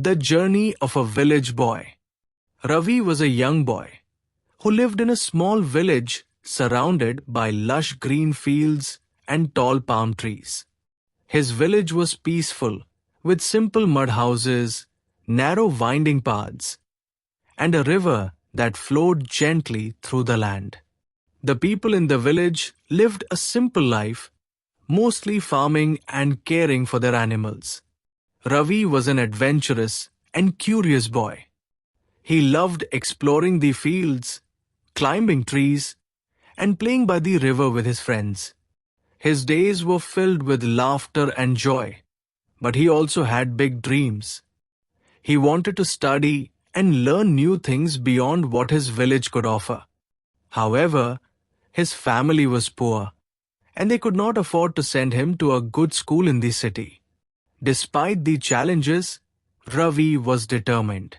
The journey of a village boy. Ravi was a young boy who lived in a small village surrounded by lush green fields and tall palm trees. His village was peaceful, with simple mud houses, narrow winding paths, and a river that flowed gently through the land. The people in the village lived a simple life, mostly farming and caring for their animals. Ravi was an adventurous and curious boy. He loved exploring the fields, climbing trees, and playing by the river with his friends. His days were filled with laughter and joy, but he also had big dreams. He wanted to study and learn new things beyond what his village could offer. However, his family was poor, and they could not afford to send him to a good school in the city. Despite the challenges, Ravi was determined.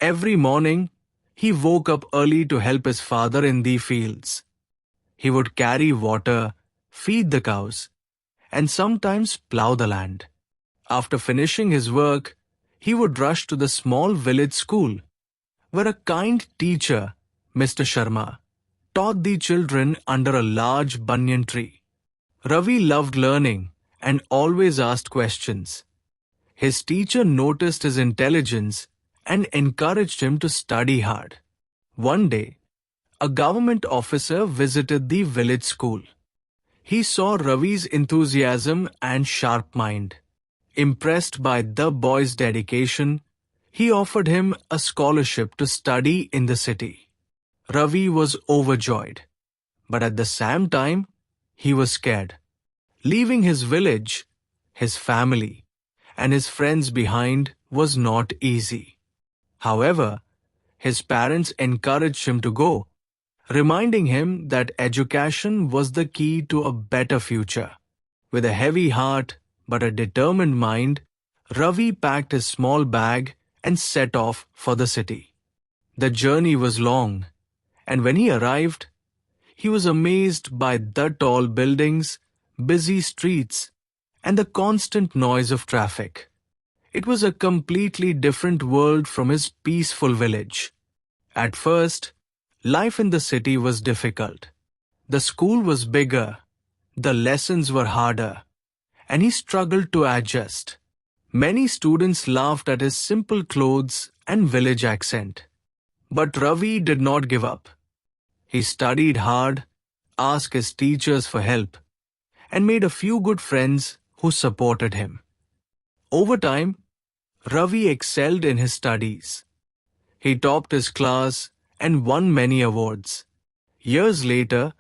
Every morning, he woke up early to help his father in the fields. He would carry water, feed the cows, and sometimes plow the land. After finishing his work, he would rush to the small village school, where a kind teacher, Mr. Sharma, taught the children under a large banyan tree. Ravi loved learning and always asked questions. His teacher noticed his intelligence and encouraged him to study hard. One day, a government officer visited the village school. He saw Ravi's enthusiasm and sharp mind. Impressed by the boy's dedication, he offered him a scholarship to study in the city. Ravi was overjoyed, but at the same time, he was scared. Leaving his village, his family, and his friends behind was not easy. However, his parents encouraged him to go, reminding him that education was the key to a better future. With a heavy heart but a determined mind, Ravi packed his small bag and set off for the city. The journey was long, and when he arrived, he was amazed by the tall buildings, busy streets, and the constant noise of traffic. It was a completely different world from his peaceful village. At first, life in the city was difficult. The school was bigger, the lessons were harder, and he struggled to adjust. Many students laughed at his simple clothes and village accent. But Ravi did not give up. He studied hard, asked his teachers for help, and made a few good friends who supported him. Over time, Ravi excelled in his studies. He topped his class and won many awards. Years later,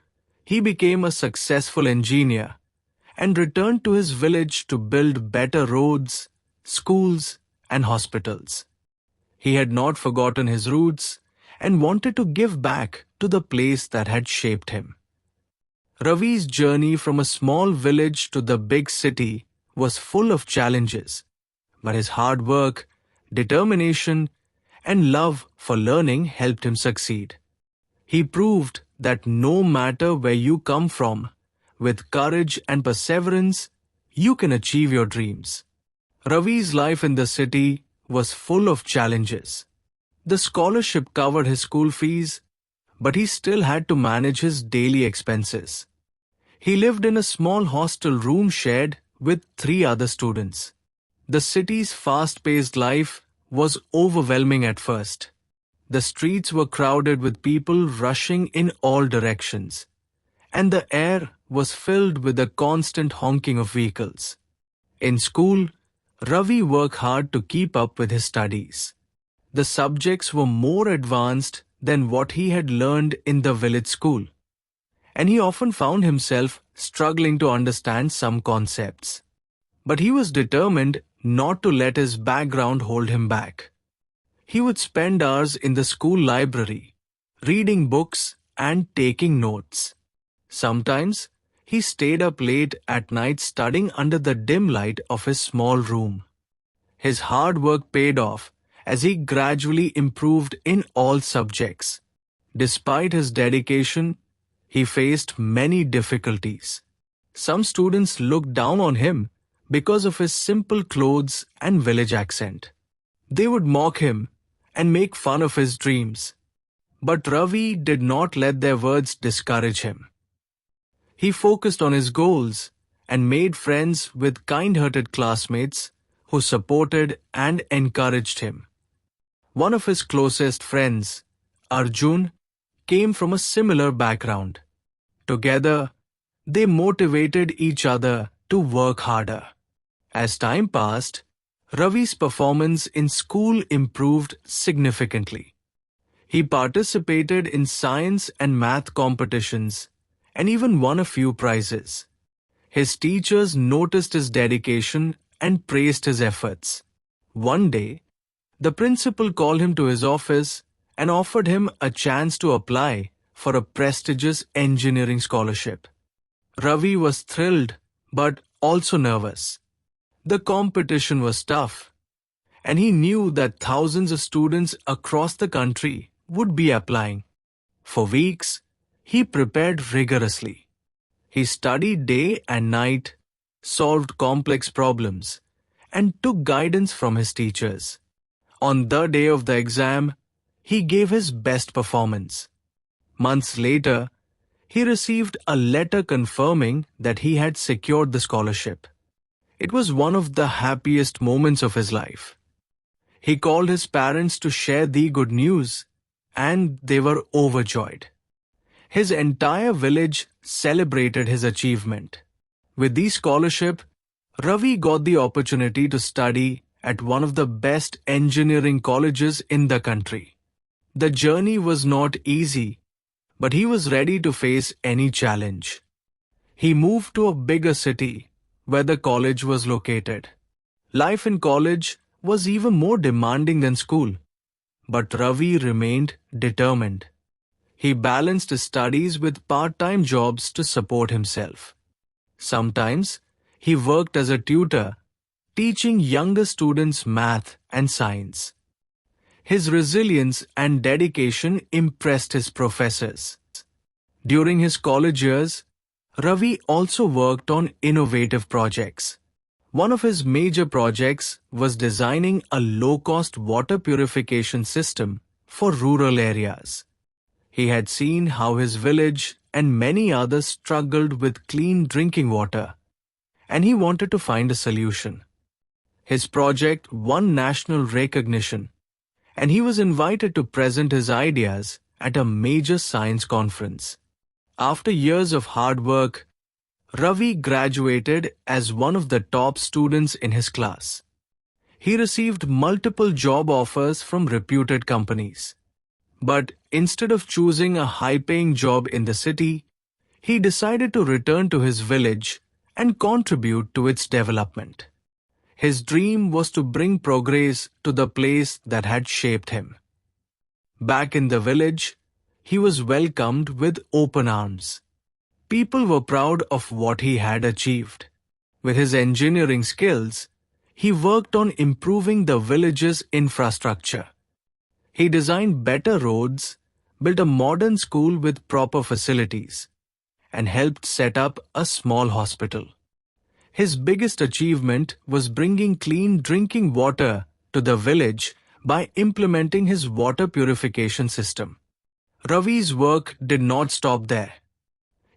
he became a successful engineer and returned to his village to build better roads, schools, and hospitals. He had not forgotten his roots and wanted to give back to the place that had shaped him. Ravi's journey from a small village to the big city was full of challenges, but his hard work, determination, and love for learning helped him succeed. He proved that no matter where you come from, with courage and perseverance, you can achieve your dreams. Ravi's life in the city was full of challenges. The scholarship covered his school fees, but he still had to manage his daily expenses. He lived in a small hostel room shared with 3 other students. The city's fast-paced life was overwhelming at first. The streets were crowded with people rushing in all directions, and the air was filled with the constant honking of vehicles. In school, Ravi worked hard to keep up with his studies. The subjects were more advanced than what he had learned in the village school, and he often found himself struggling to understand some concepts. But he was determined not to let his background hold him back. He would spend hours in the school library, reading books and taking notes. Sometimes, he stayed up late at night studying under the dim light of his small room. His hard work paid off as he gradually improved in all subjects. Despite his dedication, he faced many difficulties. Some students looked down on him because of his simple clothes and village accent. They would mock him and make fun of his dreams. But Ravi did not let their words discourage him. He focused on his goals and made friends with kind-hearted classmates who supported and encouraged him. One of his closest friends, Arjun, came from a similar background. Together, they motivated each other to work harder. As time passed, Ravi's performance in school improved significantly. He participated in science and math competitions and even won a few prizes. His teachers noticed his dedication and praised his efforts. One day, the principal called him to his office and offered him a chance to apply for a prestigious engineering scholarship. Ravi was thrilled but also nervous. The competition was tough, and he knew that thousands of students across the country would be applying. For weeks, he prepared rigorously. He studied day and night, solved complex problems, and took guidance from his teachers. On the day of the exam, he gave his best performance. Months later, he received a letter confirming that he had secured the scholarship. It was one of the happiest moments of his life. He called his parents to share the good news, and they were overjoyed. His entire village celebrated his achievement. With the scholarship, Ravi got the opportunity to study at one of the best engineering colleges in the country. The journey was not easy, but he was ready to face any challenge. He moved to a bigger city where the college was located. Life in college was even more demanding than school, but Ravi remained determined. He balanced his studies with part-time jobs to support himself. Sometimes, he worked as a tutor, teaching younger students math and science. His resilience and dedication impressed his professors. During his college years, Ravi also worked on innovative projects. One of his major projects was designing a low-cost water purification system for rural areas. He had seen how his village and many others struggled with clean drinking water, and he wanted to find a solution. His project won national recognition, and he was invited to present his ideas at a major science conference. After years of hard work, Ravi graduated as one of the top students in his class. He received multiple job offers from reputed companies. But instead of choosing a high-paying job in the city, he decided to return to his village and contribute to its development. His dream was to bring progress to the place that had shaped him. Back in the village, he was welcomed with open arms. People were proud of what he had achieved. With his engineering skills, he worked on improving the village's infrastructure. He designed better roads, built a modern school with proper facilities, and helped set up a small hospital. His biggest achievement was bringing clean drinking water to the village by implementing his water purification system. Ravi's work did not stop there.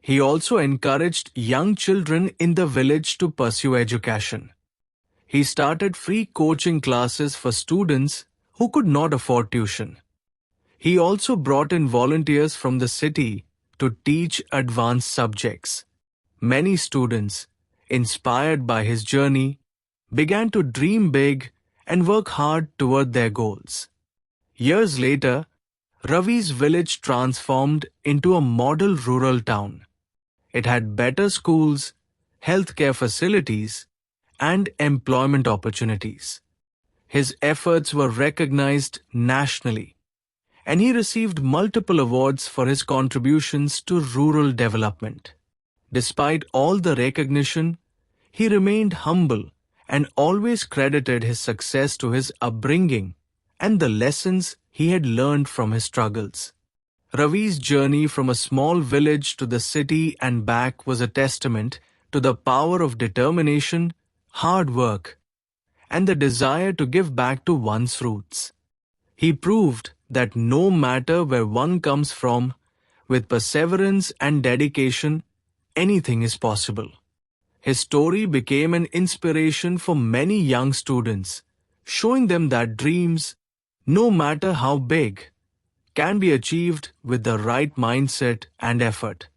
He also encouraged young children in the village to pursue education. He started free coaching classes for students who could not afford tuition. He also brought in volunteers from the city to teach advanced subjects. Many students, inspired by his journey, began to dream big and work hard toward their goals. Years later, Ravi's village transformed into a model rural town. It had better schools, healthcare facilities, and employment opportunities. His efforts were recognized nationally, and he received multiple awards for his contributions to rural development. Despite all the recognition, he remained humble and always credited his success to his upbringing and the lessons he had learned from his struggles. Ravi's journey from a small village to the city and back was a testament to the power of determination, hard work, and the desire to give back to one's roots. He proved that no matter where one comes from, with perseverance and dedication, anything is possible. His story became an inspiration for many young students, showing them that dreams, no matter how big, can be achieved with the right mindset and effort.